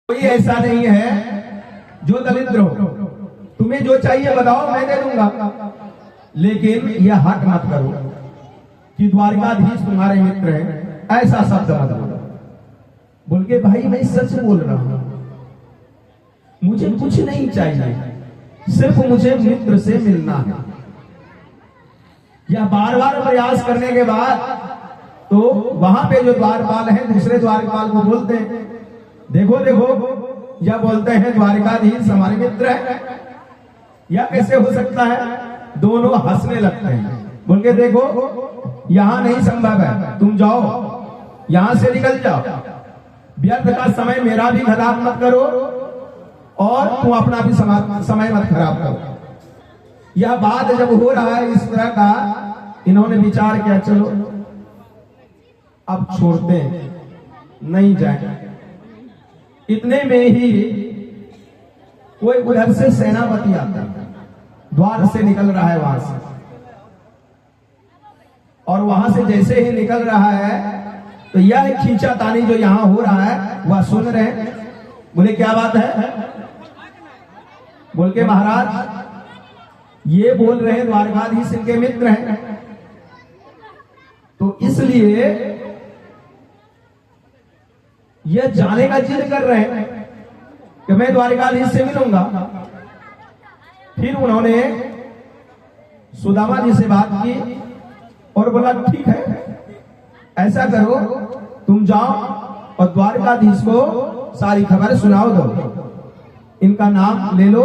कोई ऐसा नहीं है जो दरिद्र हो। तुम्हें जो चाहिए बताओ, मैं दे दूंगा। लेकिन यह हट मत करो कि द्वारकाधीश तुम्हारे मित्र है, ऐसा शब्द मत बोलो। बोल के भाई मैं सच बोल रहा हूं, मुझे कुछ नहीं चाहिए, सिर्फ मुझे मित्र से मिलना है। यह बार बार प्रयास करने के बाद तो वहां पे जो द्वारपाल है दूसरे द्वारपाल को बोलते हैं, देखो देखो, यह बोलते हैं द्वारकाधीश हमारे मित्र है, यह कैसे हो सकता है? दोनों हंसने लगते हैं। बोल के देखो यहां नहीं संभव है, तुम जाओ यहां से निकल जाओ, व्यर्थ का समय मेरा भी खराब मत करो और तुम अपना भी समय मत खराब करो। यह बात जब हो रहा है इस तरह का, इन्होंने विचार किया चलो अब छोड़ते नहीं जाए। इतने में ही कोई उधर से सेनापति आता है, द्वार से निकल रहा है वहां से, और वहां से जैसे ही निकल रहा है तो यह खींचातानी जो यहां हो रहा है वह सुन रहे हैं। बोले क्या बात है? बोल के महाराज ये बोल रहे हैं द्वारकाधीश इनके मित्र हैं, तो इसलिए यह जाने का जिद कर रहे हैं कि मैं द्वारकाधीश से मिलूंगा। फिर उन्होंने सुदामा जी से बात की और बोला ठीक है, ऐसा करो तुम जाओ और द्वारकाधीश को सारी खबर सुनाओ दो। इनका नाम ले लो,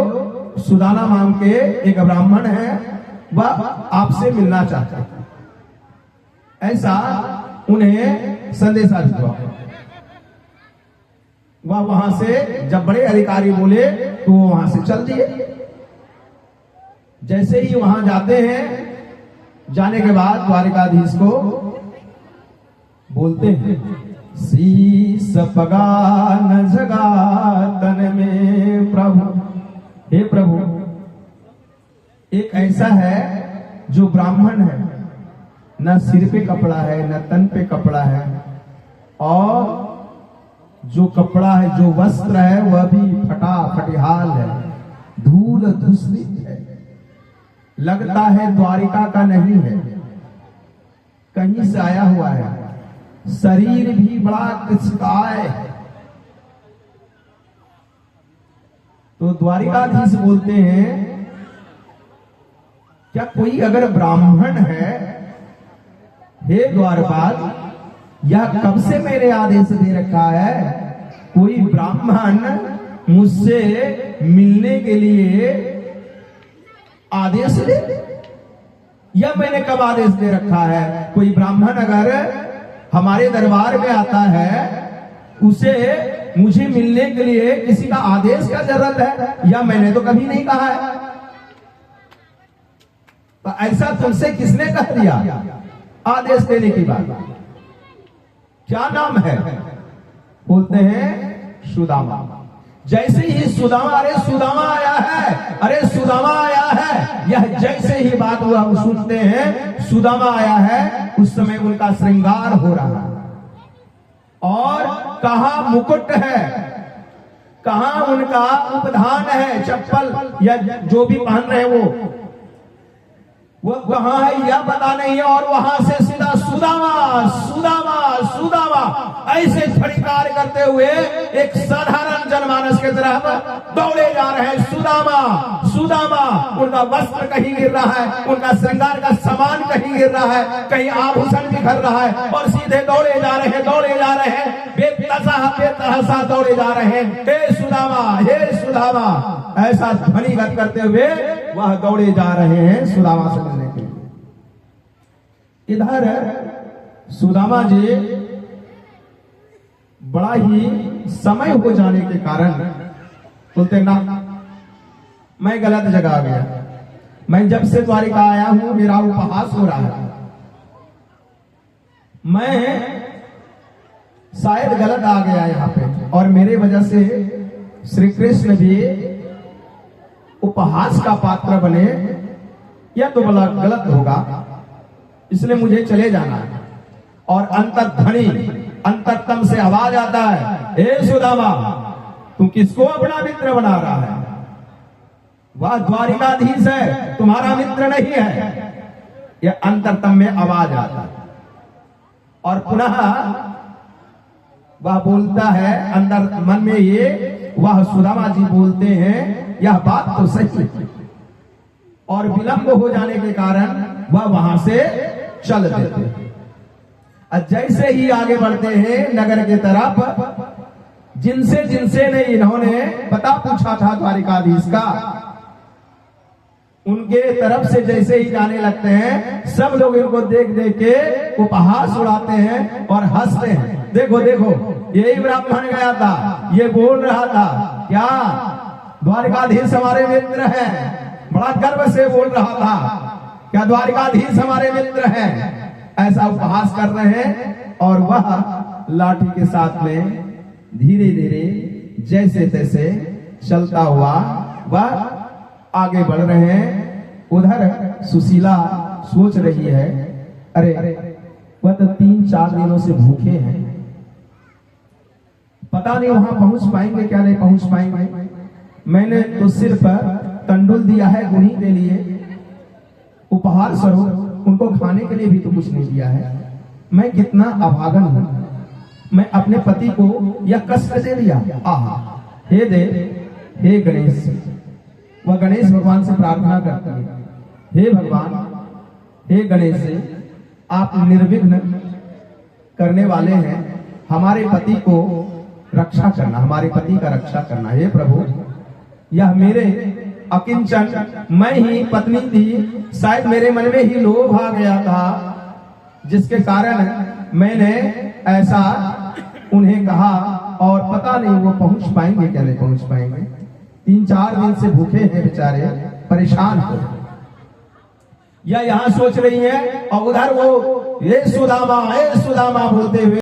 सुदामा नाम के एक ब्राह्मण है, वह आपसे मिलना चाहते हैं। ऐसा उन्हें संदेशा भिजवाओ। वह वहां से जब बड़े अधिकारी बोले तो वो वहां से चल दिए। जैसे ही वहां जाते हैं, जाने के बाद द्वारकाधीश को बोलते हैं शीस पगा न जगा तन में प्रभु। हे प्रभु, एक ऐसा है जो ब्राह्मण है, न सिर पे कपड़ा है न तन पे कपड़ा है, और जो कपड़ा है जो वस्त्र है वह भी फटा फटिहाल है, धूल धूसरित है, लगता है द्वारिका का नहीं है, कहीं से आया हुआ है, शरीर भी बड़ा कृशकाय है। तो द्वारिकाधीश बोलते हैं क्या कोई अगर ब्राह्मण है, हे द्वारपाल, यह कब से मेरे आदेश दे रखा है, कोई ब्राह्मण मुझसे मिलने के लिए आदेश दे, यह मैंने कब आदेश दे रखा है? कोई ब्राह्मण अगर हमारे दरबार में आता है, उसे मुझे मिलने के लिए किसी का आदेश का जरूरत है, यह मैंने तो कभी नहीं कहा है। तो ऐसा तुमसे किसने कह दिया आदेश देने की बात? क्या नाम है? बोलते हैं सुदामा। जैसे ही सुदामा, अरे सुदामा आया है, अरे सुदामा आया है, यह जैसे ही बात हुआ वो सुनते हैं सुदामा आया है, उस समय उनका श्रृंगार हो रहा है, और कहां मुकुट है, कहां उनका उपधान है, चप्पल या जो भी पहन रहे हैं वो कहां है यह पता नहीं है, और वहां से सीधा सुदामा सुदामा सुदामा ऐसे फटकार करते हुए एक साधारण जनमानस के तरफ दौड़े जा रहे हैं। सुदामा सुदामा, उनका वस्त्र कहीं गिर रहा है, उनका श्रृंगार का सामान कहीं गिर रहा है, कहीं आभूषण बिखर रहा है, और सीधे दौड़े जा रहे हैं, दौड़े जा रहे हैं, बेतहासा दौड़े जा रहे हैं। हे सुदामा, हे सुदामा, ऐसा ध्वनिगत करते हुए वह दौड़े जा रहे हैं सुदामा से मिलने के लिए। इधर सुदामा जी बड़ा ही समय हो जाने के कारण बोलते ना, मैं गलत जगह आ गया, मैं जब से द्वारिका आया हूं मेरा उपहास हो रहा है, मैं शायद गलत आ गया यहाँ पे, और मेरे वजह से श्री कृष्ण भी उपहास का पात्र बने, यह तो बड़ा गलत होगा, इसलिए मुझे चले जाना है। और अंतर्ध्वनि अंतरतम से आवाज आता है, हे सुदामा तू किसको अपना मित्र बना रहा है? वह द्वारिकाधीश है, तुम्हारा मित्र नहीं है। यह अंतरतम में आवाज आता है और पुनः वह बोलता है अंदर मन में, ये वह सुदामा जी बोलते हैं यह बात तो सही है, और विलंब हो जाने के कारण वह वहां से चल देते हैं। जैसे ही आगे बढ़ते हैं नगर के तरफ, जिनसे जिनसे ने इन्होंने पता पूछा था द्वारिकाधीश का, उनके तरफ से जैसे ही जाने लगते हैं, सब लोग इनको देख देख के उपहास उड़ाते हैं और हंसते हैं। देखो देखो, यही ब्राह्मण गया था, ये बोल रहा था क्या द्वारिकाधीश हमारे मित्र हैं, बड़ा गर्व से बोल रहा था क्या द्वारिकाधीश हमारे मित्र हैं, ऐसा उपहास कर रहे हैं। और वह लाठी के साथ में धीरे धीरे जैसे तैसे चलता हुआ वह आगे बढ़ रहे हैं। उधर सुशीला सोच रही है, अरे वह तो 3-4 दिनों से भूखे हैं, पता नहीं वहां पहुंच पाएंगे क्या नहीं पहुंच पाएंगे। मैंने तो सिर्फ तंडुल दिया है गुणी के लिए, उपहार स्वरूप, उनको खाने के लिए भी तो कुछ नहीं दिया है। मैं कितना अभागन हूं, मैं अपने पति को यह कष्ट दे दिया। आहा, हे देव, हे गणेश। वह गणेश भगवान से प्रार्थना करती है, हे भगवान, हे गणेश, आप निर्विघ्न करने वाले हैं, हमारे पति को रक्षा करना, हमारे पति का रक्षा करना। हे प्रभु, यह मेरे अकिंचन, मैं ही पत्नी थी, शायद मेरे मन में ही लोभ आ गया था, जिसके कारण मैंने ऐसा उन्हें कहा, और पता नहीं वो पहुंच पाएंगे क्या नहीं पहुंच पाएंगे। 3-4 दिन से भूखे हैं बेचारे, परेशान हो। या यहां सोच रही है और उधर वो ये सुदामा बोलते हुए